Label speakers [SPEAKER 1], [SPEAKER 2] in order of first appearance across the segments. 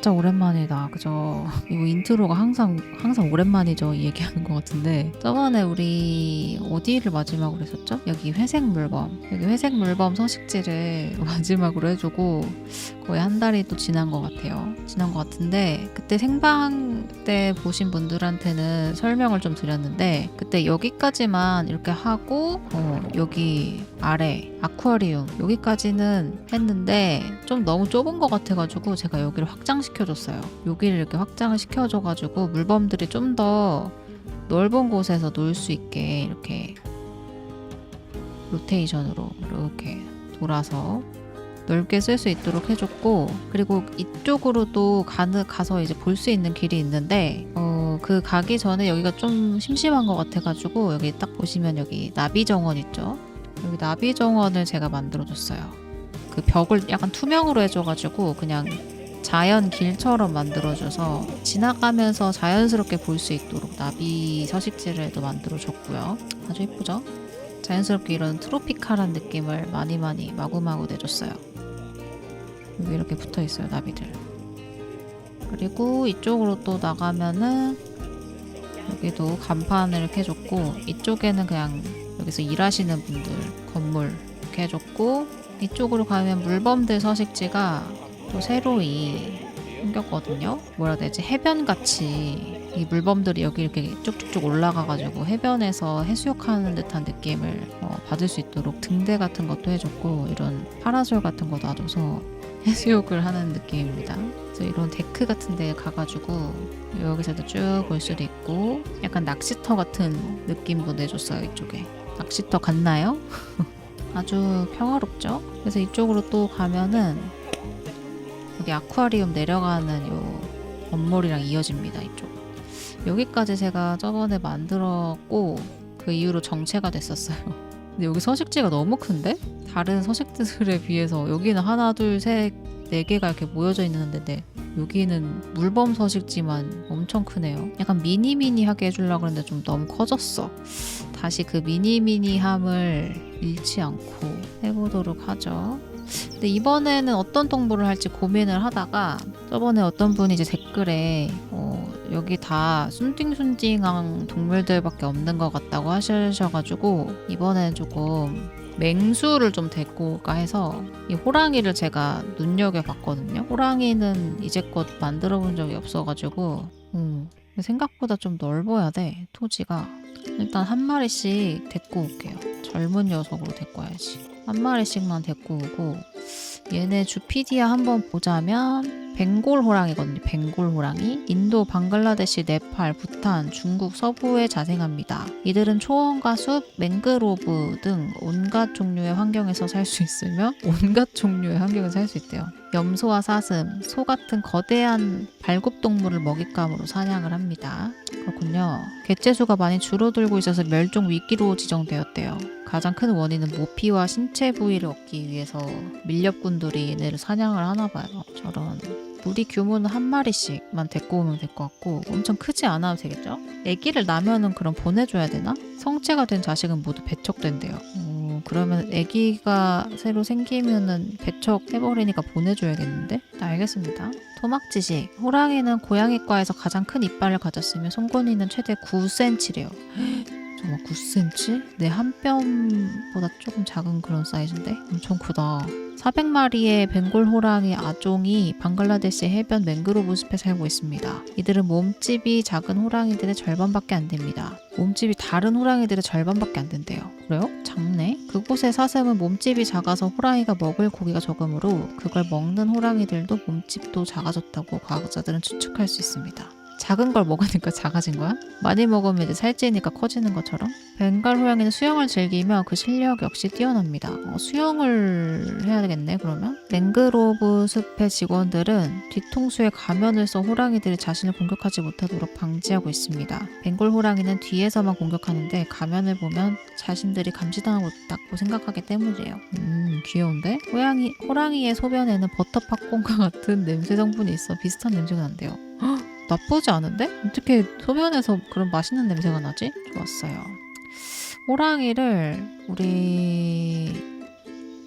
[SPEAKER 1] 진짜 오랜만이다. 그죠? 이거 인트로가 항상 오랜만이죠. 이 얘기하는 것 같은데. 저번에 우리 어디를 마지막으로 했었죠? 여기 회색 물범. 여기 회색 물범 서식지를 마지막으로 해주고 거의 한 달이 또 지난 것 같아요. 지난 것 같은데 그때 생방 때 보신 분들한테는 설명을 좀 드렸는데 그때 여기까지만 이렇게 하고 여기 아래 아쿠아리움 여기까지는 했는데 좀 너무 좁은 것 같아가지고 제가 여기를 확장시켜줬어요. 여기를 이렇게 확장을 시켜줘가지고 물범들이 좀 더 넓은 곳에서 놀 수 있게 이렇게 로테이션으로 이렇게 돌아서 넓게 쓸 수 있도록 해줬고, 그리고 이쪽으로 또 가서 이제 볼 수 있는 길이 있는데 그 가기 전에 여기가 좀 심심한 것 같아가지고 여기 딱 보시면 여기 나비 정원 있죠. 여기 나비 정원을 제가 만들어줬어요. 그 벽을 약간 투명으로 해줘가지고 그냥 자연 길처럼 만들어줘서 지나가면서 자연스럽게 볼 수 있도록 나비 서식지를 또 만들어줬고요. 아주 예쁘죠? 자연스럽게 이런 트로피칼한 느낌을 많이 마구마구 내줬어요. 여기 이렇게 붙어있어요, 나비들. 그리고 이쪽으로 또 나가면은 여기도 간판을 이렇게 해줬고, 이쪽에는 그냥 여기서 일하시는 분들 건물 이렇게 해줬고, 이쪽으로 가면 물범들 서식지가 또 새로이 생겼거든요. 뭐라 해야 되지? 해변같이 이 물범들이 여기 이렇게 쭉쭉쭉 올라가가지고 해변에서 해수욕하는 듯한 느낌을 받을 수 있도록 등대 같은 것도 해줬고, 이런 파라솔 같은 거 놔줘서 해수욕을 하는 느낌입니다. 그래서 이런 데크 같은 데 가가지고 여기서도 쭉 볼 수도 있고, 약간 낚시터 같은 느낌도 내줬어요. 이쪽에 낚시터 같나요? 아주 평화롭죠? 그래서 이쪽으로 또 가면은 여기 아쿠아리움 내려가는 요 건물이랑 이어집니다. 이쪽 여기까지 제가 저번에 만들었고 그 이후로 정체가 됐었어요. 근데 여기 서식지가 너무 큰데? 다른 서식지들에 비해서 여기는 하나 둘 셋 네 개가 이렇게 모여져 있는데 여기는 물범 서식지만 엄청 크네요. 약간 미니미니하게 해주려고 했는데 좀 너무 커졌어. 다시 그 미니미니함을 잃지 않고 해보도록 하죠. 근데 이번에는 어떤 동물을 할지 고민을 하다가 저번에 어떤 분이 이제 댓글에 여기 다 순딩순딩한 동물들밖에 없는 것 같다고 하셔가지고 이번에는 조금 맹수를 좀 데리고 올까 해서 이 호랑이를 제가 눈여겨봤거든요. 호랑이는 이제껏 만들어 본 적이 없어가지고 생각보다 좀 넓어야 돼, 토지가. 일단 한 마리씩 데리고 올게요. 젊은 녀석으로 데리고 와야지. 한 마리씩만 데리고 오고, 얘네 주피디아 한번 보자면 벵골 호랑이거든요. 벵골 호랑이. 인도, 방글라데시, 네팔, 부탄, 중국 서부에 자생합니다. 이들은 초원과 숲, 맹그로브 등 온갖 종류의 환경에서 살 수 있으며 온갖 종류의 환경에서 살 수 있대요. 염소와 사슴, 소 같은 거대한 발굽동물을 먹잇감으로 사냥을 합니다. 그렇군요. 개체수가 많이 줄어들고 있어서 멸종 위기로 지정되었대요. 가장 큰 원인은 모피와 신체 부위를 얻기 위해서 밀렵꾼들이 얘네를 사냥을 하나 봐요. 저런. 무리 규모는 한 마리씩만 데리고 오면 될 것 같고 엄청 크지 않아도 되겠죠? 아기를 낳으면은 그럼 보내줘야 되나? 성체가 된 자식은 모두 배척된대요. 그러면 아기가 새로 생기면은 배척해버리니까 보내줘야겠는데? 네, 알겠습니다. 토막지식. 호랑이는 고양이과에서 가장 큰 이빨을 가졌으며 송곳니는 최대 9cm래요. 정말 9cm? 내 한 뼘보다 조금 작은 그런 사이즈인데? 엄청 크다. 400마리의 벵골 호랑이 아종이 방글라데시 해변 맹그로브 숲에 살고 있습니다. 이들은 몸집이 작은 호랑이들의 절반밖에 안 됩니다. 몸집이 다른 호랑이들의 절반밖에 안 된대요. 그래요? 작네? 그곳의 사슴은 몸집이 작아서 호랑이가 먹을 고기가 적으므로 그걸 먹는 호랑이들도 몸집도 작아졌다고 과학자들은 추측할 수 있습니다. 작은 걸 먹으니까 작아진 거야? 많이 먹으면 이제 살찌니까 커지는 것처럼? 벵갈 호랑이는 수영을 즐기며 그 실력 역시 뛰어납니다. 수영을 해야 되겠네, 그러면? 맹그로브 숲의 직원들은 뒤통수에 가면을 써 호랑이들이 자신을 공격하지 못하도록 방지하고 있습니다. 벵골 호랑이는 뒤에서만 공격하는데 가면을 보면 자신들이 감시당하고 있다고 생각하기 때문이에요. 귀여운데? 호랑이의 소변에는 버터 팝콘과 같은 냄새 성분이 있어 비슷한 냄새가 난대요. 나쁘지 않은데? 어떻게 소변에서 그런 맛있는 냄새가 나지? 좋았어요. 호랑이를 우리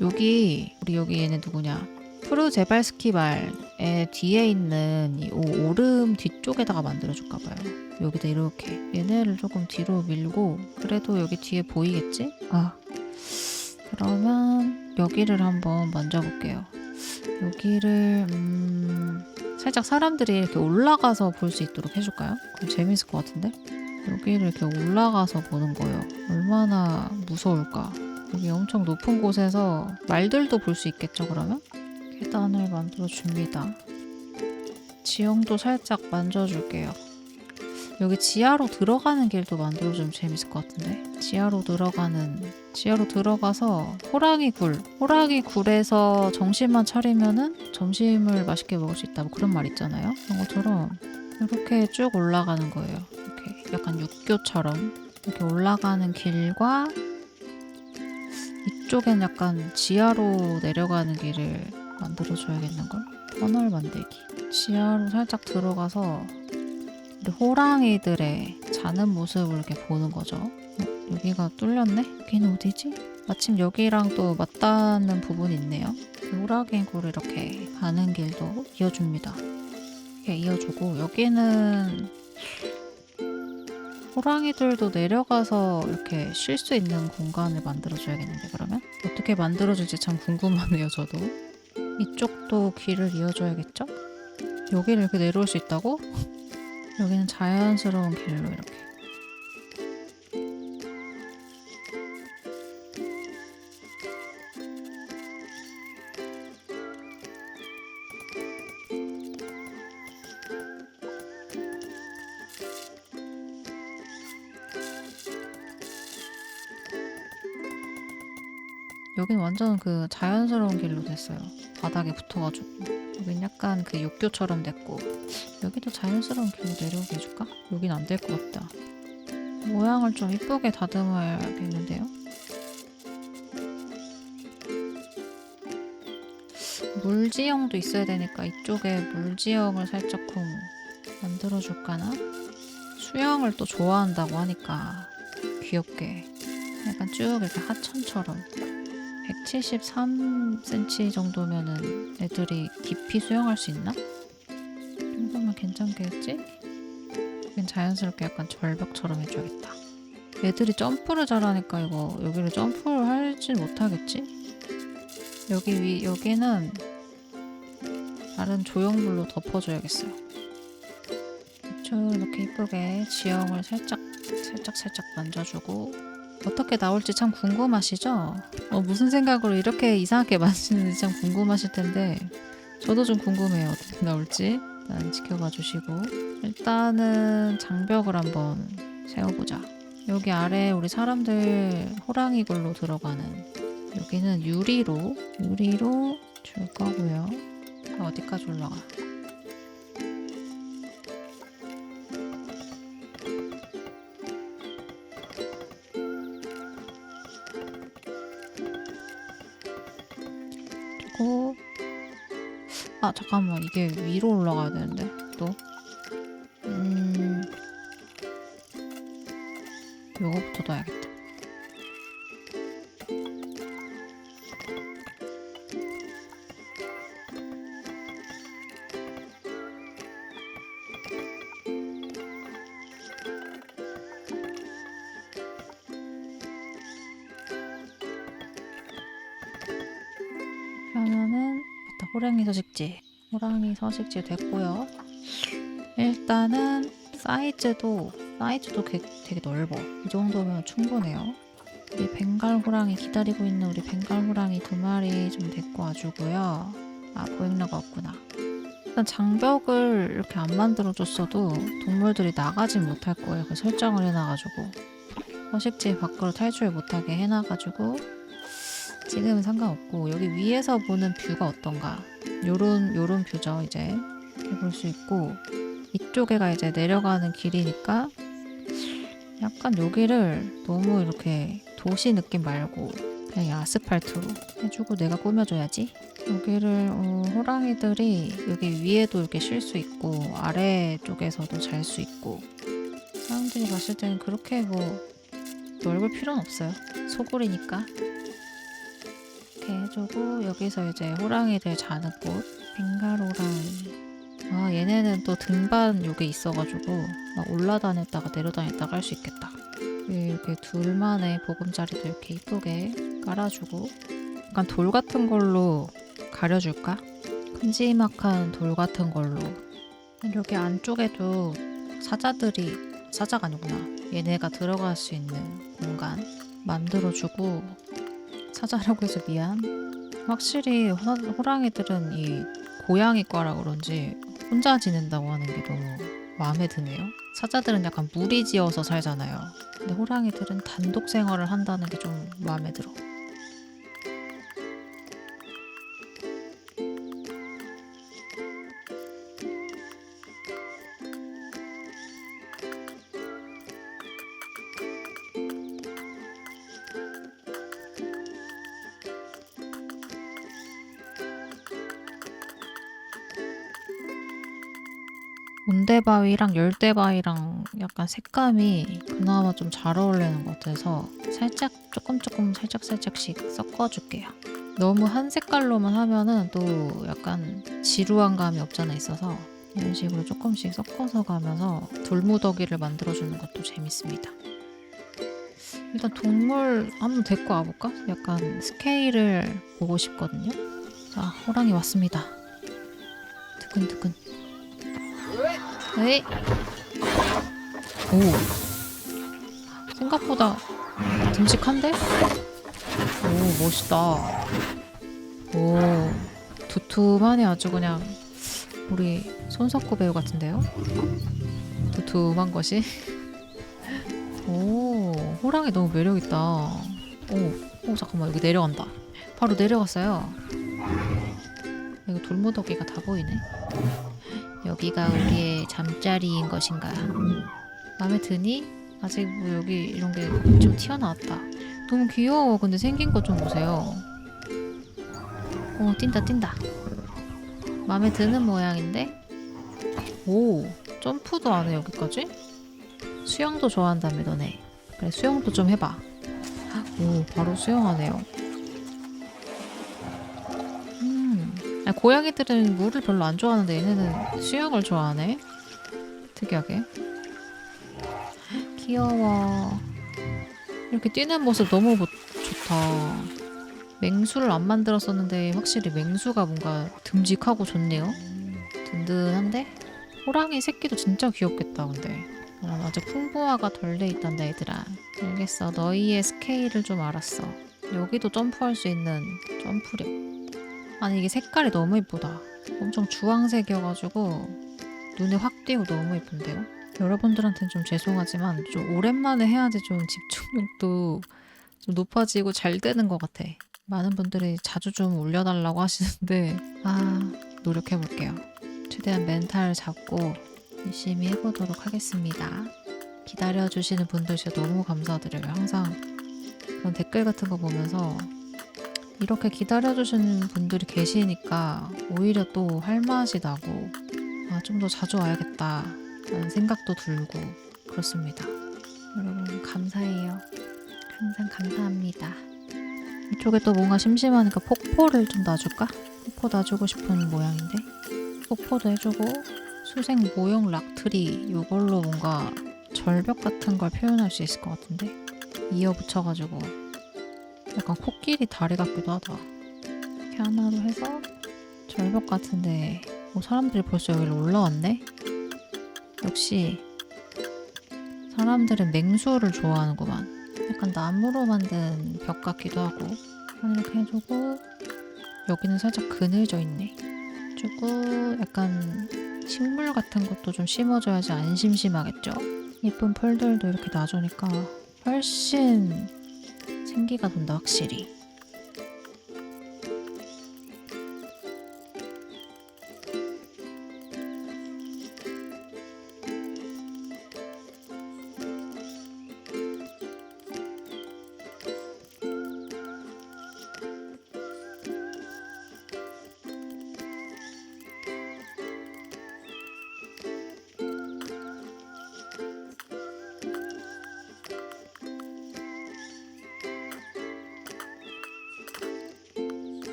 [SPEAKER 1] 여기 얘네 누구냐? 프루제발스키 말에 애 뒤에 있는 이 오름 뒤쪽에다가 만들어줄까 봐요. 여기다 이렇게 얘네를 조금 뒤로 밀고, 그래도 여기 뒤에 보이겠지? 그러면 여기를 한번 만져볼게요. 여기를 살짝 사람들이 이렇게 올라가서 볼 수 있도록 해줄까요? 그럼 재밌을 것 같은데? 여기를 이렇게 올라가서 보는 거예요. 얼마나 무서울까? 여기 엄청 높은 곳에서 말들도 볼 수 있겠죠, 그러면? 계단을 만들어 줍니다. 지형도 살짝 만져줄게요. 여기 지하로 들어가는 길도 만들어주면 재밌을 것 같은데. 지하로 들어가서 호랑이 굴에서 정신만 차리면은 점심을 맛있게 먹을 수 있다, 뭐 그런 말 있잖아요. 그런 것처럼 이렇게 쭉 올라가는 거예요. 이렇게 약간 육교처럼 이렇게 올라가는 길과 이쪽엔 약간 지하로 내려가는 길을 만들어줘야겠는걸? 터널 만들기. 지하로 살짝 들어가서 우리 호랑이들의 자는 모습을 이렇게 보는 거죠. 여기가 뚫렸네? 여기는 어디지? 마침 여기랑 또 맞닿는 부분이 있네요. 호랑이 굴 이렇게 가는 길도 이어줍니다. 이렇게 이어주고, 여기는 호랑이들도 내려가서 이렇게 쉴 수 있는 공간을 만들어줘야겠는데, 그러면? 어떻게 만들어줄지 참 궁금하네요, 저도. 이쪽도 길을 이어줘야겠죠? 여기를 이렇게 내려올 수 있다고? 여기는 자연스러운 길로 이렇게. 여긴 완전 그 자연스러운 길로 됐어요. 바닥에 붙어가지고. 여긴 약간 그 육교처럼 됐고, 여기도 자연스러운 길로 내려오게 해줄까? 여긴 안 될 것 같다. 모양을 좀 이쁘게 다듬어야겠는데요? 물지형도 있어야 되니까 이쪽에 물지형을 살짝쿵 만들어줄까나? 수영을 또 좋아한다고 하니까 귀엽게 약간 쭉 이렇게 하천처럼 173cm 정도면은 애들이 깊이 수영할 수 있나? 이 정도면 괜찮겠지? 여긴 자연스럽게 약간 절벽처럼 해줘야겠다. 애들이 점프를 잘하니까 이거 여기를 점프를 하진 못하겠지? 여기는 다른 조형물로 덮어줘야겠어요. 이렇게 이쁘게 지형을 살짝 만져주고, 어떻게 나올지 참 궁금하시죠? 무슨 생각으로 이렇게 이상하게 만드시는지 참 궁금하실 텐데, 저도 좀 궁금해요. 어떻게 나올지. 일단 지켜봐 주시고, 일단은 장벽을 한번 세워보자. 여기 아래 우리 사람들 호랑이 굴로 들어가는, 여기는 유리로 줄 거고요. 어디까지 올라가? 그리고 잠깐만, 이게 위로 올라가야 되는데 또 요거부터 놔야겠다. 그러면은 호랑이 서식지 됐고요. 일단은 사이즈도 되게 넓어. 이 정도면 충분해요. 우리 벵갈 호랑이 기다리고 있는 우리 벵갈 호랑이 2마리 좀 데리고 와주고요. 보행로가 없구나. 일단 장벽을 이렇게 안 만들어줬어도 동물들이 나가진 못할 거예요. 그 설정을 해놔가지고 서식지 밖으로 탈출 못하게 해놔가지고 지금은 상관없고, 여기 위에서 보는 뷰가 어떤가? 요런 뷰죠. 이제 이렇게 볼 수 있고, 이쪽에가 이제 내려가는 길이니까 약간 여기를 너무 이렇게 도시 느낌 말고 그냥 아스팔트로 해주고, 내가 꾸며줘야지. 여기를 호랑이들이 여기 위에도 이렇게 쉴 수 있고 아래쪽에서도 잘 수 있고, 사람들이 봤을 때는 그렇게 뭐 넓을 필요는 없어요. 소굴이니까. 이렇게 해주고, 여기서 이제 호랑이들 자는 곳 벵가로랑 아 얘네는 또 등반 요게 있어가지고 막 올라다녔다가 내려다녔다가 할 수 있겠다. 이렇게 둘만의 보금자리도 이렇게 이쁘게 깔아주고 약간 돌 같은 걸로 가려줄까? 큼지막한 돌 같은 걸로 여기 안쪽에도 사자가 아니구나. 얘네가 들어갈 수 있는 공간 만들어주고 사자라고 해서 미안. 확실히 호랑이들은 이 고양이과라 그런지 혼자 지낸다고 하는 게 너무 마음에 드네요. 사자들은 약간 무리지어서 살잖아요. 근데 호랑이들은 단독 생활을 한다는 게 좀 마음에 들어. 온대바위랑 열대바위랑 약간 색감이 그나마 좀 잘 어울리는 것 같아서 살짝 조금 살짝씩 섞어줄게요. 너무 한 색깔로만 하면은 또 약간 지루한 감이 없잖아 있어서 이런 식으로 조금씩 섞어서 가면서 돌무더기를 만들어주는 것도 재밌습니다. 일단 동물 한번 데리고 와볼까? 약간 스케일을 보고 싶거든요. 자, 호랑이 왔습니다. 두근두근. 에이. 오. 생각보다 듬직한데? 오, 멋있다. 오. 두툼하네 아주 그냥 우리 손석구 배우 같은데요? 두툼한 것이. 오, 호랑이 너무 매력있다. 오, 잠깐만 여기 내려간다. 바로 내려갔어요. 이거 돌무더기가 다 보이네. 여기가 우리의 잠자리인 것인가? 마음에 드니? 아직 뭐 여기 이런 게 좀 튀어나왔다. 너무 귀여워. 근데 생긴 거 좀 보세요. 오, 뛴다. 마음에 드는 모양인데? 오, 점프도 안 해 여기까지? 수영도 좋아한다며 너네. 그래 수영도 좀 해봐. 오, 바로 수영하네요. 아니, 고양이들은 물을 별로 안 좋아하는데 얘네는 수영을 좋아하네. 특이하게. 귀여워. 이렇게 뛰는 모습 너무 좋다. 맹수를 안 만들었었는데 확실히 맹수가 뭔가 듬직하고 좋네요. 든든한데? 호랑이 새끼도 진짜 귀엽겠다 근데. 아직 풍부화가 덜 돼 있단다 얘들아. 알겠어. 너희의 스케일을 좀 알았어. 여기도 점프할 수 있는 점프력. 아니 이게 색깔이 너무 예쁘다. 엄청 주황색이어가지고 눈에 확 띄고 너무 예쁜데요? 여러분들한테는 좀 죄송하지만 좀 오랜만에 해야지 좀 집중력도 좀 높아지고 잘 되는 것 같아. 많은 분들이 자주 좀 올려달라고 하시는데 노력해볼게요. 최대한 멘탈 잡고 열심히 해보도록 하겠습니다. 기다려주시는 분들 진짜 너무 감사드려요. 항상 그런 댓글 같은 거 보면서 이렇게 기다려주시는 분들이 계시니까 오히려 또 할 맛이 나고 좀 더 자주 와야겠다 라는 생각도 들고 그렇습니다. 여러분 감사해요. 항상 감사합니다. 이쪽에 또 뭔가 심심하니까 폭포를 좀 놔줄까? 폭포 놔주고 싶은 모양인데 폭포도 해주고 수색 모형 락트리 이걸로 뭔가 절벽 같은 걸 표현할 수 있을 것 같은데 이어 붙여가지고 약간 코끼리 다리 같기도 하다. 이렇게 하나로 해서 절벽 같은데 사람들이 벌써 여기로 올라왔네? 역시 사람들은 맹수를 좋아하는구만. 약간 나무로 만든 벽 같기도 하고 이렇게 해주고 여기는 살짝 그늘져 있네. 주고 약간 식물 같은 것도 좀 심어줘야지 안 심심하겠죠? 예쁜 풀들도 이렇게 놔주니까 훨씬 생기가 돈다 확실히.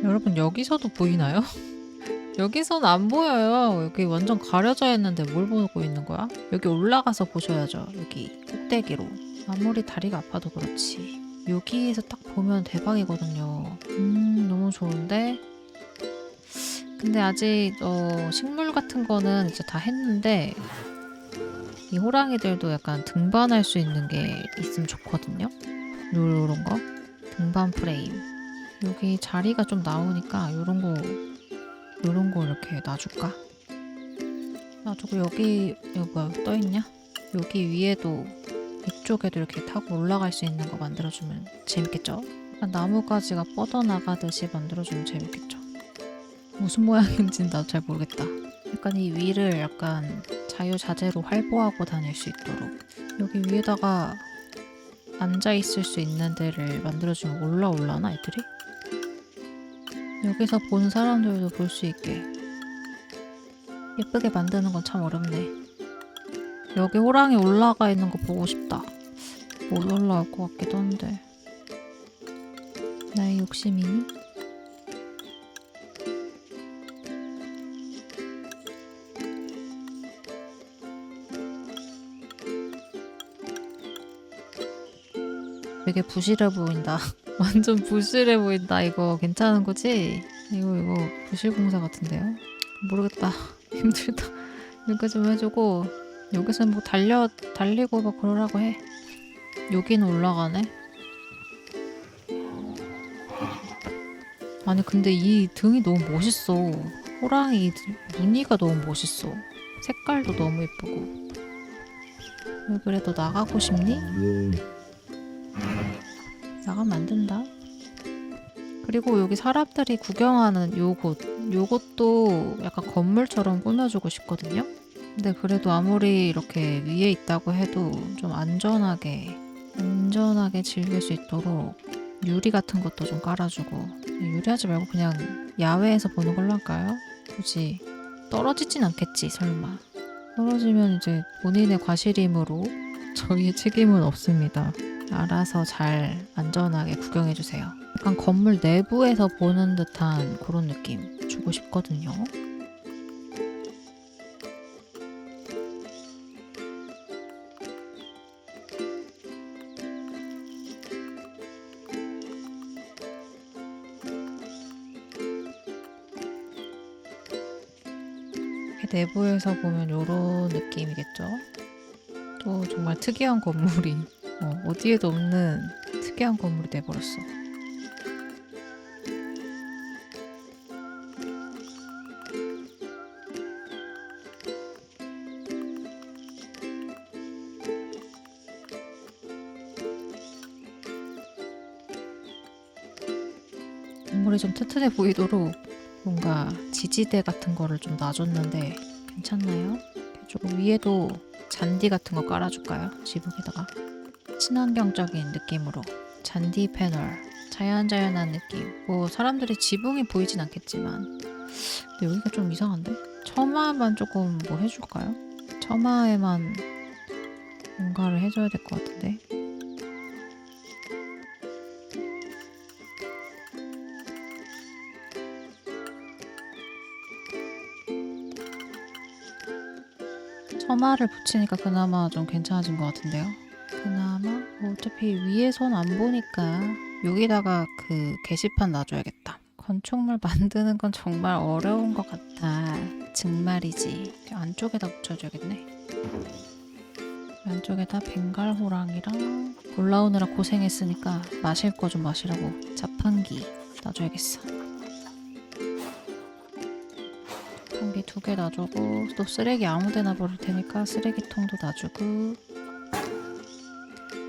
[SPEAKER 1] 여러분 여기서도 보이나요? 여기서는 안 보여요. 여기 완전 가려져 있는데 뭘 보고 있는 거야? 여기 올라가서 보셔야죠. 여기 꼭대기로. 아무리 다리가 아파도 그렇지. 여기에서 딱 보면 대박이거든요. 너무 좋은데? 근데 아직 식물 같은 거는 이제 다 했는데 이 호랑이들도 약간 등반할 수 있는 게 있으면 좋거든요. 요런 거. 등반 프레임. 여기 자리가 좀 나오니까 요런 거 이렇게 놔줄까? 놔두고 여기 뭐야 떠있냐? 여기 위에도 이쪽에도 이렇게 타고 올라갈 수 있는 거 만들어주면 재밌겠죠? 약간 나무가지가 뻗어나가듯이 만들어주면 재밌겠죠? 무슨 모양인지는 나도 잘 모르겠다. 약간 이 위를 약간 자유자재로 활보하고 다닐 수 있도록 여기 위에다가 앉아있을 수 있는 데를 만들어주면 올라올라나 애들이? 여기서 본 사람들도 볼 수 있게 예쁘게 만드는 건 참 어렵네. 여기 호랑이 올라가 있는 거 보고 싶다. 못 올라올 것 같기도 한데. 나의 욕심이니? 되게 부실해 보인다. 완전 부실해 보인다. 이거 괜찮은 거지? 이거 부실 공사 같은데요? 모르겠다. 힘들다. 이렇게 좀 해주고 여기서 뭐 달리고 막 그러라고 해. 여기는 올라가네. 아니 근데 이 등이 너무 멋있어. 호랑이 무늬가 너무 멋있어. 색깔도 너무 예쁘고. 왜 그래 너 나가고 싶니? 나가면 안 된다. 그리고 여기 사람들이 구경하는 요것도 약간 건물처럼 꾸며주고 싶거든요. 근데 그래도 아무리 이렇게 위에 있다고 해도 좀 안전하게 즐길 수 있도록 유리 같은 것도 좀 깔아주고. 유리하지 말고 그냥 야외에서 보는 걸로 할까요? 굳이 떨어지진 않겠지 설마. 떨어지면 이제 본인의 과실이므로 저희의 책임은 없습니다. 알아서 잘 안전하게 구경해주세요. 약간 건물 내부에서 보는 듯한 그런 느낌 주고 싶거든요. 이렇게 내부에서 보면 이런 느낌이겠죠? 또 정말 특이한 건물이 어디에도 없는 특이한 건물이 돼버렸어. 건물이 좀 튼튼해 보이도록 뭔가 지지대 같은 거를 좀 놔줬는데 괜찮나요? 조금 위에도 잔디 같은 거 깔아줄까요? 지붕에다가 친환경적인 느낌으로 잔디 패널 자연자연한 느낌. 뭐 사람들이 지붕이 보이진 않겠지만 근데 여기가 좀 이상한데? 처마만 조금 뭐 해줄까요? 처마에만 뭔가를 해줘야 될 것 같은데. 처마를 붙이니까 그나마 좀 괜찮아진 것 같은데요. 그나마 뭐 어차피 위에선 안 보니까 여기다가 그 게시판 놔줘야겠다. 건축물 만드는 건 정말 어려운 것 같아. 정말이지. 안쪽에다 붙여줘야겠네. 안쪽에다 벵갈 호랑이랑 올라오느라 고생했으니까 마실 거 좀 마시라고 자판기 놔줘야겠어. 자판기 2개 놔주고 또 쓰레기 아무데나 버릴 테니까 쓰레기통도 놔주고.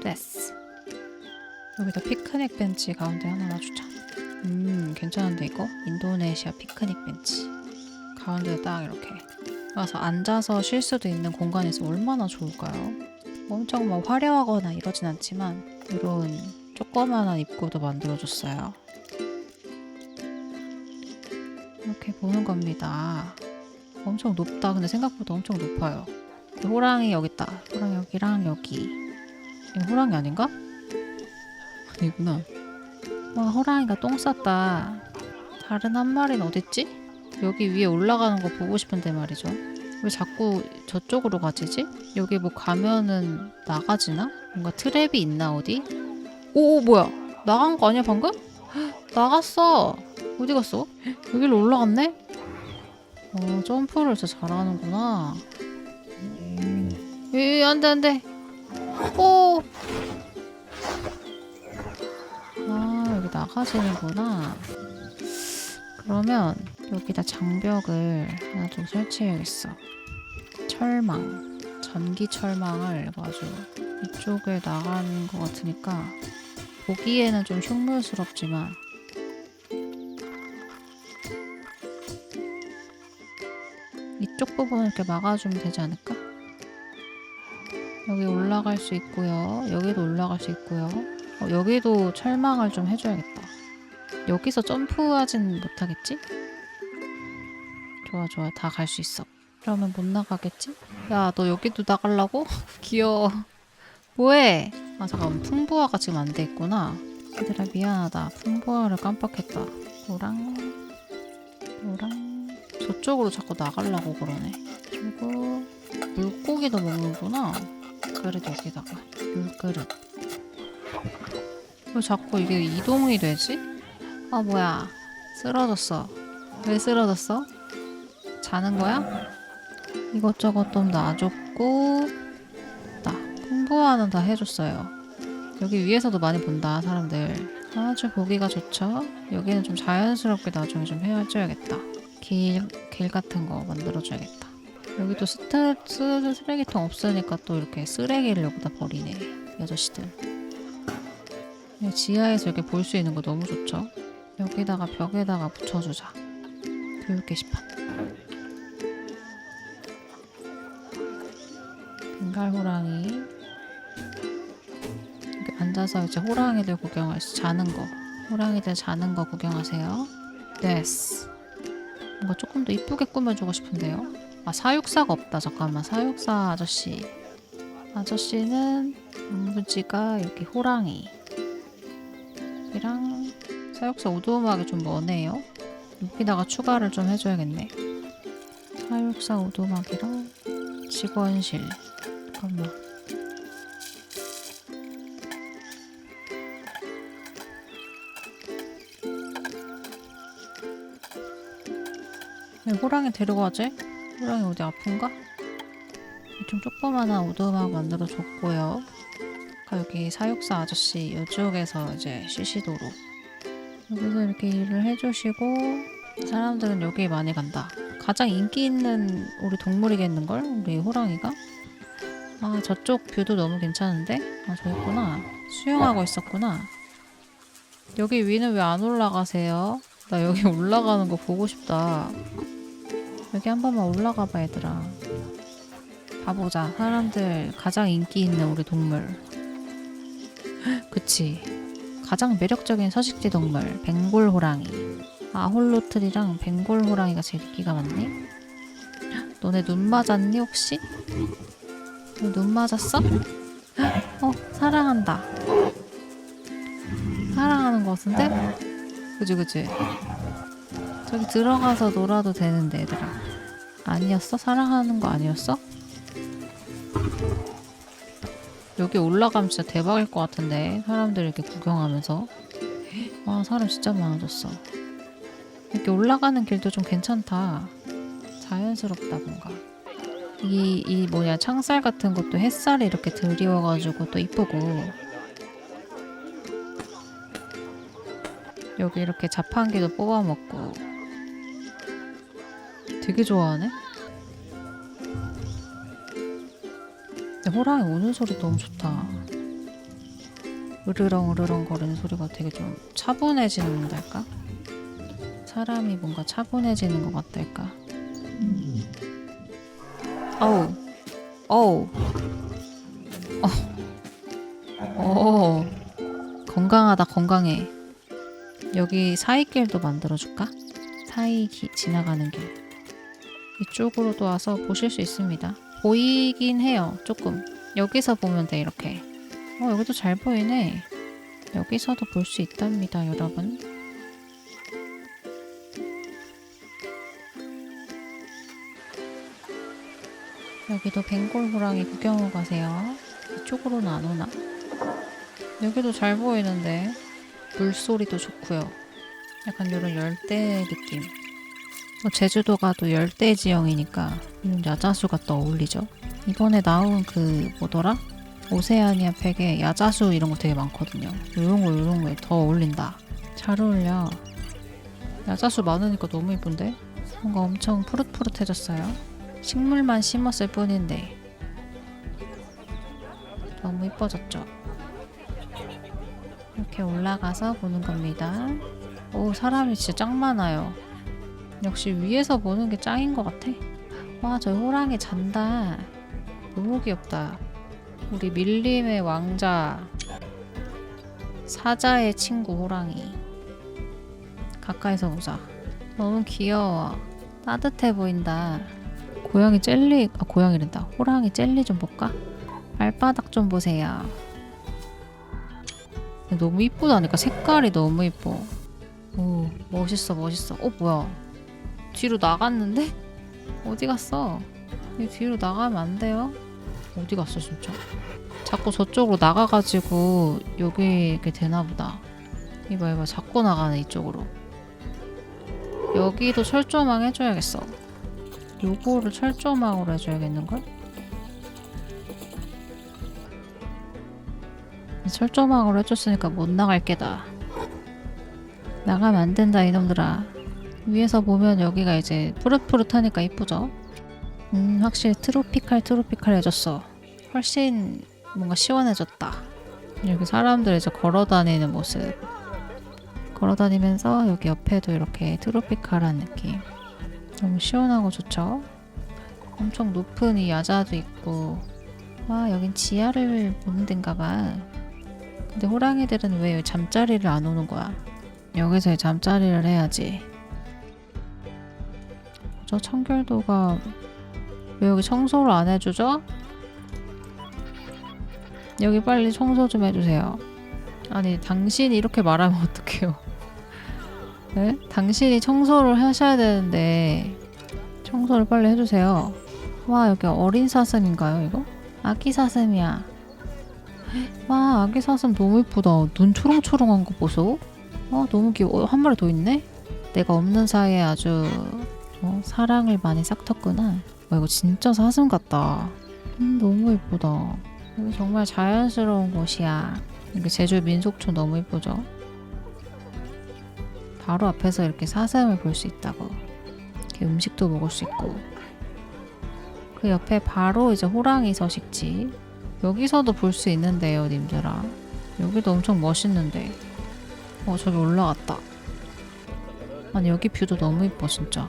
[SPEAKER 1] 됐어. 여기다 피크닉 벤치 가운데 하나 놔주자. 괜찮은데 이거? 인도네시아 피크닉 벤치 가운데 딱 이렇게 와서 앉아서 쉴 수도 있는 공간이 있으면 얼마나 좋을까요? 엄청 막 화려하거나 이러진 않지만 이런 조그만한 입구도 만들어줬어요. 이렇게 보는 겁니다. 엄청 높다. 근데 생각보다 엄청 높아요. 호랑이 여기 있다. 호랑이 여기랑 여기. 이거 호랑이 아닌가? 아니구나. 와 호랑이가 똥 쌌다. 다른 한 마리는 어딨지? 여기 위에 올라가는 거 보고 싶은데 말이죠. 왜 자꾸 저쪽으로 가지지? 여기 뭐 가면은 나가지나? 뭔가 트랩이 있나 어디? 오 뭐야? 나간 거 아니야 방금? 나갔어. 어디 갔어? 여기로 올라갔네? 점프를 진짜 잘하는구나. 안돼 안돼. 오. 여기 나가지는구나. 그러면 여기다 장벽을 하나 좀 설치해야겠어. 철망, 전기 철망을 아주 이쪽에 나가는 것 같으니까 보기에는 좀 흉물스럽지만 이쪽 부분을 이렇게 막아주면 되지 않을까? 여기 올라갈 수 있고요. 여기도 올라갈 수 있고요. 여기도 철망을 좀 해줘야겠다. 여기서 점프하진 못하겠지? 좋아 좋아 다 갈 수 있어. 그러면 못 나가겠지? 야 너 여기도 나가려고? 귀여워. 뭐해? 잠깐만 풍부화가 지금 안 돼 있구나. 얘들아 미안하다. 풍부화를 깜빡했다. 노랑 저쪽으로 자꾸 나가려고 그러네. 그리고 물고기도 먹는구나. 그릇 여기다가 물그릇. 왜 자꾸 이게 이동이 되지? 뭐야 쓰러졌어. 왜 쓰러졌어? 자는 거야? 이것저것 좀 놔줬고 나 풍부화는 다 해줬어요. 여기 위에서도 많이 본다 사람들. 아주 보기가 좋죠? 여기는 좀 자연스럽게 나중에 좀 해줘야겠다. 길 같은 거 만들어줘야겠다. 여기도 쓰레기통 없으니까 또 이렇게 쓰레기를 여기다 버리네 이 아저씨들. 지하에서 이렇게 볼 수 있는 거 너무 좋죠? 여기다가 벽에다가 붙여주자. 교육 게시판. 벵갈 호랑이. 여기 앉아서 이제 호랑이들 구경할 수 자는 거. 호랑이들 자는 거 구경하세요. 네스. 뭔가 조금 더 이쁘게 꾸며주고 싶은데요. 사육사가 없다. 잠깐만 사육사 아저씨. 아저씨는 무지가 여기 호랑이. 이랑 사육사 오두막이 좀 머네요. 여기다가 추가를 좀 해줘야겠네. 사육사 오두막이랑 직원실. 잠깐만. 호랑이 데려가지? 호랑이 어디 아픈가? 좀 조그만한 오두막 만들어줬고요. 여기 사육사 아저씨 이쪽에서 이제 쉬시도록 여기서 이렇게 일을 해주시고 사람들은 여기 많이 간다. 가장 인기 있는 우리 동물이겠는걸? 우리 호랑이가? 저쪽 뷰도 너무 괜찮은데? 저기 있구나. 수영하고 있었구나. 여기 위는 왜 안 올라가세요? 나 여기 올라가는 거 보고 싶다. 여기 한 번만 올라가 봐 얘들아. 봐보자. 사람들 가장 인기 있는 우리 동물. 그치. 가장 매력적인 서식지 동물 벵골 호랑이. 아홀로틀이랑 벵골 호랑이가 제일 인기가 많네. 너네 눈 맞았니 혹시? 너 눈 맞았어? 사랑한다. 사랑하는 거 같은데? 그치. 저기 들어가서 놀아도 되는데 얘들아. 아니었어? 사랑하는 거 아니었어? 여기 올라가면 진짜 대박일 것 같은데 사람들 이렇게 구경하면서. 사람 진짜 많아졌어. 이렇게 올라가는 길도 좀 괜찮다. 자연스럽다 뭔가. 이 뭐냐 창살 같은 것도 햇살이 이렇게 드리워가지고 또 이쁘고. 여기 이렇게 자판기도 뽑아먹고. 되게 좋아하네. 호랑이 우는 소리 너무 좋다. 으르렁 거리는 소리가 되게 좀 차분해지는달까? 사람이 뭔가 차분해지는 것 같달까? 어우 건강하다. 건강해. 여기 사이길도 만들어줄까? 지나가는 길. 이쪽으로도 와서 보실 수 있습니다. 보이긴 해요. 조금. 여기서 보면 돼 이렇게. 여기도 잘 보이네. 여기서도 볼 수 있답니다 여러분. 여기도 벵골 호랑이 구경하고 가세요. 이쪽으로는 안 오나? 여기도 잘 보이는데 물소리도 좋고요. 약간 이런 열대 느낌. 제주도가 또 열대 지형이니까 이런 야자수가 또 어울리죠. 이번에 나온 그 뭐더라? 오세아니아 팩에 야자수 이런 거 되게 많거든요. 요런 거에 더 어울린다. 잘 어울려. 야자수 많으니까 너무 예쁜데? 뭔가 엄청 푸릇푸릇해졌어요. 식물만 심었을 뿐인데 너무 예뻐졌죠? 이렇게 올라가서 보는 겁니다. 오, 사람이 진짜 짱 많아요. 역시 위에서 보는 게 짱인 것 같아. 와, 저 호랑이 잔다. 너무 귀엽다. 우리 밀림의 왕자, 사자의 친구 호랑이. 가까이서 보자. 너무 귀여워. 따뜻해 보인다. 고양이 젤리, 고양이란다. 호랑이 젤리 좀 볼까? 발바닥 좀 보세요. 너무 이쁘다니까. 색깔이 너무 이뻐. 오, 멋있어. 뭐야? 뒤로 나갔는데? 어디 갔어? 이 뒤로 나가면 안 돼요? 어디 갔어 진짜? 자꾸 저쪽으로 나가가지고 여기 이렇게 되나보다. 이봐 자꾸 나가네 이쪽으로. 여기도 철조망 해줘야겠어. 요거를 철조망으로 해줘야겠는걸? 철조망으로 해줬으니까 못 나갈 게다. 나가면 안 된다 이놈들아. 위에서 보면 여기가 이제 푸릇푸릇하니까 이쁘죠? 확실히 트로피칼해졌어. 훨씬 뭔가 시원해졌다. 여기 사람들 이제 걸어다니는 모습. 걸어다니면서 여기 옆에도 이렇게 트로피칼한 느낌. 너무 시원하고 좋죠? 엄청 높은 이 야자도 있고. 와, 여긴 지하를 보는 데인가봐. 근데 호랑이들은 왜 잠자리를 안 오는 거야? 여기서 잠자리를 해야지. 저 청결도가 왜 여기 청소를 안 해주죠? 여기 빨리 청소 좀 해주세요. 아니, 당신이 이렇게 말하면 어떡해요? 네? 당신이 청소를 하셔야 되는데 청소를 빨리 해주세요. 와, 여기 어린 사슴인가요 이거? 아기 사슴이야. 와, 아기 사슴 너무 예쁘다. 눈 초롱초롱한 거 보소. 너무 귀여워. 한 마리 더 있네? 내가 없는 사이에 아주 사랑을 많이 싹텄구나. 이거 진짜 사슴 같다. 너무 예쁘다. 여기 정말 자연스러운 곳이야. 이게 제주 민속촌 너무 예쁘죠? 바로 앞에서 이렇게 사슴을 볼 수 있다고. 이렇게 음식도 먹을 수 있고. 그 옆에 바로 이제 호랑이 서식지. 여기서도 볼 수 있는데요, 님들아. 여기도 엄청 멋있는데. 저기 올라갔다. 아니, 여기 뷰도 너무 예뻐, 진짜.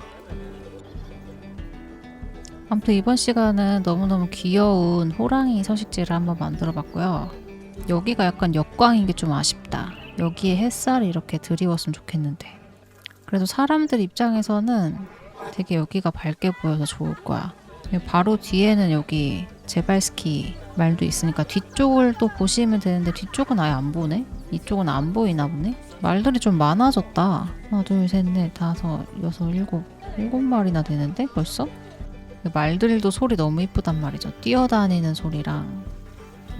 [SPEAKER 1] 아무튼 이번 시간은 너무너무 귀여운 호랑이 서식지를 한번 만들어 봤고요. 여기가 약간 역광인 게 좀 아쉽다. 여기에 햇살이 이렇게 드리웠으면 좋겠는데. 그래도 사람들 입장에서는 되게 여기가 밝게 보여서 좋을 거야. 바로 뒤에는 여기 제발스키 말도 있으니까 뒤쪽을 또 보시면 되는데 뒤쪽은 아예 안 보네? 이쪽은 안 보이나 보네? 말들이 좀 많아졌다. 하나, 둘, 셋, 넷, 다섯, 여섯, 일곱 마리나 되는데 벌써? 말들도 소리 너무 이쁘단 말이죠. 뛰어다니는 소리랑.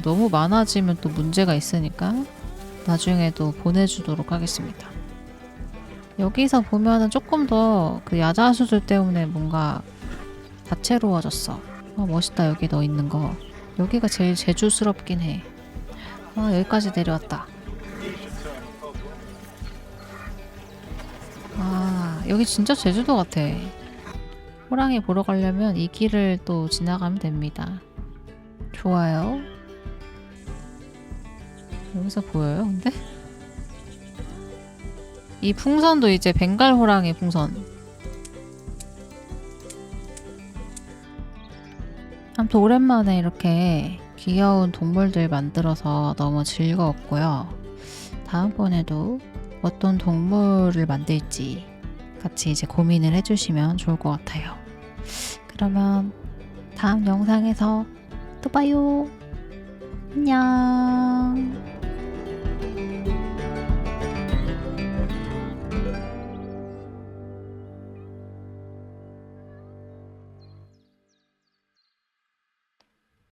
[SPEAKER 1] 너무 많아지면 또 문제가 있으니까 나중에도 보내주도록 하겠습니다. 여기서 보면은 조금 더 그 야자수들 때문에 뭔가 다채로워졌어. 멋있다. 여기 너 있는 거. 여기가 제일 제주스럽긴 해. 여기까지 내려왔다. 여기 진짜 제주도 같아. 호랑이 보러 가려면 이 길을 또 지나가면 됩니다. 좋아요. 여기서 보여요, 근데? 이 풍선도 이제 벵갈 호랑이 풍선. 아무튼 오랜만에 이렇게 귀여운 동물들 만들어서 너무 즐거웠고요. 다음번에도 어떤 동물을 만들지 같이 이제 고민을 해주시면 좋을 것 같아요. 그러면 다음 영상에서 또 봐요. 안녕.